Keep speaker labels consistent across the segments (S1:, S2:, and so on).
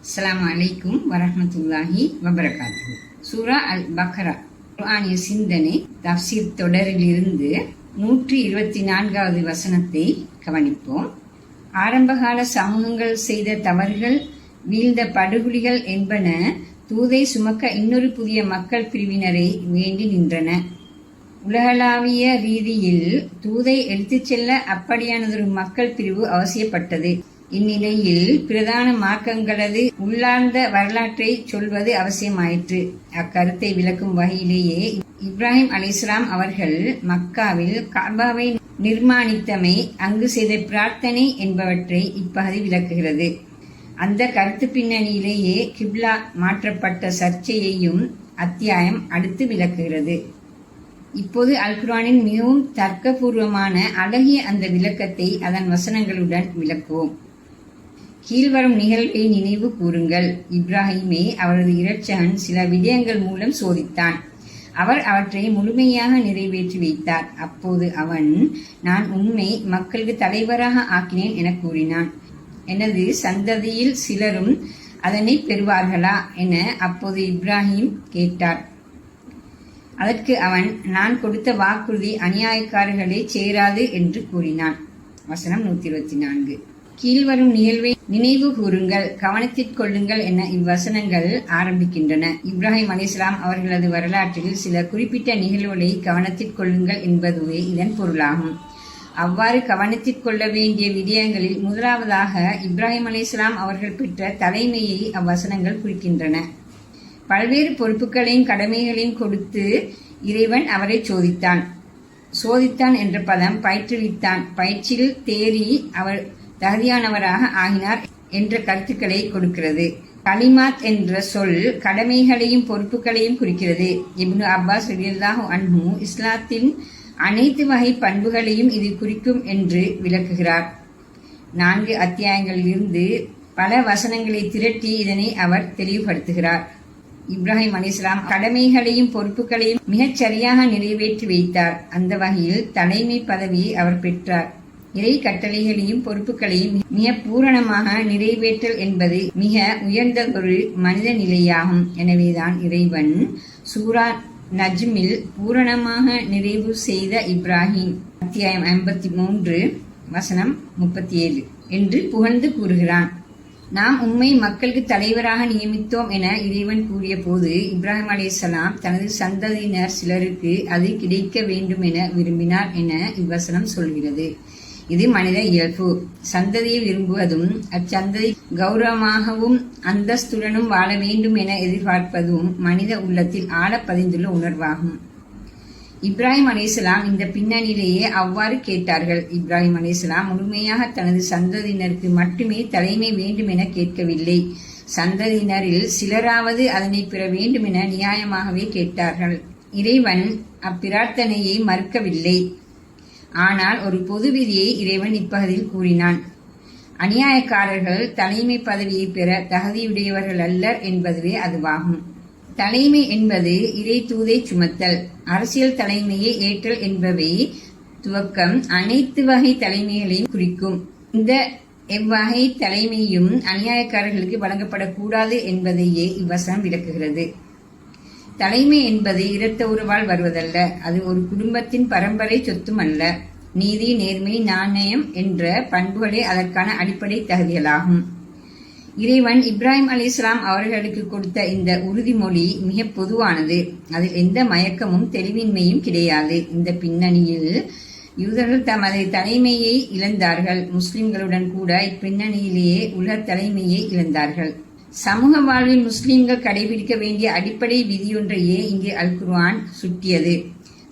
S1: அஸ்ஸலாமு அலைக்கும் வரஹ்மத்துல்லாஹி வபரகாத்துஹு. சூரா அல் பக்ரா குர்ஆனிய சிந்தனை தஃப்சீர் தொடரிலிருந்து 124வது வசனத்தை கவனிப்போம். ஆரம்பகால சமூகங்கள் செய்த தவறுகள், வீழ்ந்த படுகொலிகள் என்பன தூதை சுமக்க இன்னொரு புதிய மக்கள் பிரிவினரை வேண்டி நின்றன. உலகளாவிய ரீதியில் தூதை எடுத்துச் செல்ல அப்படியானதொரு மக்கள் பிரிவு அவசியப்பட்டது. இந்நிலையில் பிரதான மார்க்கங்களது உள்ளார்ந்த வரலாற்றை சொல்வது அவசியமாயிற்று. அக்கருத்தை விளக்கும் வகையிலேயே இப்ராஹிம் அலைஹிஸ்ஸலாம் அவர்கள் மக்காவில் கஅபாவை நிர்மாணித்தமை, அங்கு செய்த பிரார்த்தனை என்பவற்றை இப்பகுதி விளக்குகிறது. அந்த கருத்து பின்னணியிலேயே கிப்லா மாற்றப்பட்ட சர்ச்சையையும் அத்தியாயம் அடுத்து விளக்குகிறது. இப்போது அல் குர்ஆனின் மிகவும் தர்க்கபூர்வமான அழகிய அந்த விளக்கத்தை அதன் வசனங்களுடன் விளக்குவோம். கீழ்வரும் நிகழ்வை நினைவு கூறுங்கள். இப்ராஹிமை அவரது இரட்சகன் சில விடயங்கள் மூலம் சோதித்தான். அவர் அவற்றை முழுமையாக நிறைவேற்றி வைத்தார். அப்போது அவன், நான் உன்னை மக்களுக்கு தலைவராக ஆக்கினேன் என கூறினான். எனது சந்ததியில் சிலரும் அதனை பெறுவார்களா என அப்போது இப்ராஹிம் கேட்டார். அதற்கு அவன், நான் கொடுத்த வாக்குறுதி அநியாயக்காரர்களே சேராது என்று கூறினான். வசனம் 124. கீழ்வரும் நிகழ்வை நினைவு கூறுங்கள், கவனத்திற் கொள்ளுங்கள் என இவ்வசனங்கள் ஆரம்பிக்கின்றன. இப்ராஹிம் அலைஹிஸ்ஸலாம் அவர்களது வரலாற்றில் சில குறிப்பிட்ட நிகழ்வுகளை கவனத்திற் கொள்ளுங்கள் என்பதுவே இதன் பொருளாகும். அவ்வாறு கவனத்திற் கொள்ள வேண்டிய விடயங்களில் முதலாவதாக இப்ராஹிம் அலைஹிஸ்ஸலாம் அவர்கள் பெற்ற தலைமையை அவ்வசனங்கள் குறிக்கின்றன. பல்வேறு பொறுப்புகளையும் கடமைகளையும் கொடுத்து இறைவன் அவரை சோதித்தான். சோதித்தான் என்ற பதம் பயிற்றுவித்தான், பயிற்சியில் தேறி அவர் தகுதியானவராக ஆகினார் என்ற கருத்துக்களை கொடுக்கிறது. கலிமாத் என்ற சொல் கடமைகளையும் பொறுப்புகளையும் குறிக்கிறது. இப்னு அப்பாஸ் ரலியல்லாஹு அன்ஹு இஸ்லாத்தின் அனைத்து வகை பண்புகளையும் இது குறிக்கும் என்று விளக்குகிறார். 4 அத்தியாயங்களிலிருந்து பல வசனங்களை திரட்டி இதனை அவர் தெளிவுபடுத்துகிறார். இப்ராஹிம் அலைஹிஸ்ஸலாம் கடமைகளையும் பொறுப்புகளையும் மிகச் சரியாக நிறைவேற்றி வைத்தார். அந்த வகையில் தலைமை பதவியை அவர் பெற்றார். இறை கட்டளைகளையும் பொறுப்புகளையும் மிக பூரணமாக நிறைவேற்றல் என்பது மிக உயர்ந்ததொரு மனித நிலையாகும். எனவேதான் இறைவன் சூரா நஜ்மில் பூரணமாக நிறைவு செய்த இப்ராஹிம் அத்தியாயம் 53 வசனம் 37 என்று புகழ்ந்து கூறுகிறான். நாம் உம்மை மக்களுக்கு தலைவராக நியமித்தோம் என இறைவன் கூறிய போது இப்ராஹிம் அலைஹிஸ்ஸலாம் தனது சந்ததியினர் சிலருக்கு அது கிடைக்க வேண்டும் என விரும்பினார் என இவ்வசனம் சொல்கிறது. இது மனித இயல்பு. சந்ததியை விரும்புவதும் அச்சந்ததி கௌரவமாகவும் அந்தஸ்துடனும் வாழ வேண்டும் என எதிர்பார்ப்பதும் மனித உள்ளத்தில் ஆழ பதிந்துள்ள உணர்வாகும். இப்ராஹிம் அலைஹிஸ்ஸலாம் இந்த பின்னணியிலேயே அவ்வாறு கேட்டார்கள். இப்ராஹிம் அலைஹிஸ்ஸலாம் முழுமையாக தனது சந்ததியினருக்கு மட்டுமே தலைமை வேண்டும் என கேட்கவில்லை. சந்ததியினரில் சிலராவது அதனை பெற வேண்டும் என நியாயமாகவே கேட்டார்கள். இறைவன் அப்பிரார்த்தனையை மறுக்கவில்லை. ஆனால் ஒரு பொது விதியை இறைவன் இப்பகுதியில் கூறினான். அநியாயக்காரர்கள் தலைமை பதவியை பெற தகுதியுடையவர்கள் அல்லர் என்பதுவே அதுவாகும். தலைமை என்பது இறை தூதை சுமத்தல், அரசியல் தலைமையை ஏற்றல் என்பவை துவக்கம் அனைத்து வகை தலைமைகளையும் குறிக்கும். இந்த எவ்வகை தலைமையும் அநியாயக்காரர்களுக்கு வழங்கப்படக்கூடாது என்பதையே இவ்வசனம் விளக்குகிறது. தலைமை என்பது இரத்த உறவால் வருவதல்ல. அது ஒரு குடும்பத்தின் பரம்பரை சொத்தும் அல்ல. நீதி, நேர்மை, நாணயம் என்ற பண்புகளே அதற்கான அடிப்படை தகுதிகளாகும். இறைவன் இப்ராஹிம் அலைஹிஸ்ஸலாம் அவர்களுக்கு கொடுத்த இந்த உறுதிமொழி மிக பொதுவானது. அதில் எந்த மயக்கமும் தெளிவின்மையும் கிடையாது. இந்த பின்னணியில் யூதர்கள் தமது தலைமையை இழந்தார்கள். முஸ்லிம்களுடன் கூட இப்பின்னணியிலேயே உலக தலைமையை இழந்தார்கள். சமூக வாழ்வில் முஸ்லிம்கள் கடைபிடிக்க வேண்டிய அடிப்படை விதியொன்றையே இங்கு அல் குர்ஆன் சுட்டியது.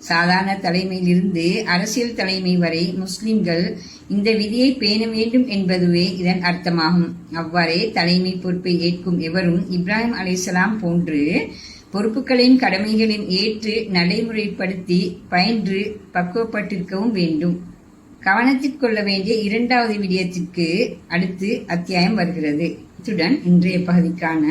S1: சாதாரண தலைமையிலிருந்து அரசியல் தலைமை வரை முஸ்லிம்கள் இந்த விதியை பேண வேண்டும் என்பதுவே இதன் அர்த்தமாகும். அவ்வாறே தலைமை பொறுப்பை ஏற்கும் எவரும் இப்ராஹிம் அலைஹிஸ்ஸலாம் போன்று பொறுப்புகளையும் கடமைகளையும் ஏற்று நடைமுறைப்படுத்தி பயின்று பக்குவப்பட்டிருக்கவும் வேண்டும். கவனத்தில் கொள்ள வேண்டிய 2வது விடயத்திற்கு அடுத்து அத்தியாயம் வருகிறது. இத்துடன் இன்றைய பகுதிக்கான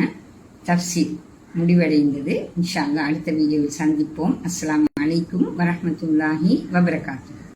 S1: தஃப்சீர் முடிவடைந்தது. இன்ஷா அல்லாஹ் அடுத்த வீடியோவில் சந்திப்போம். அஸ்ஸலாமு அலைக்கும் வரஹ்மத்துல்லாஹி வபரகாத்துஹு.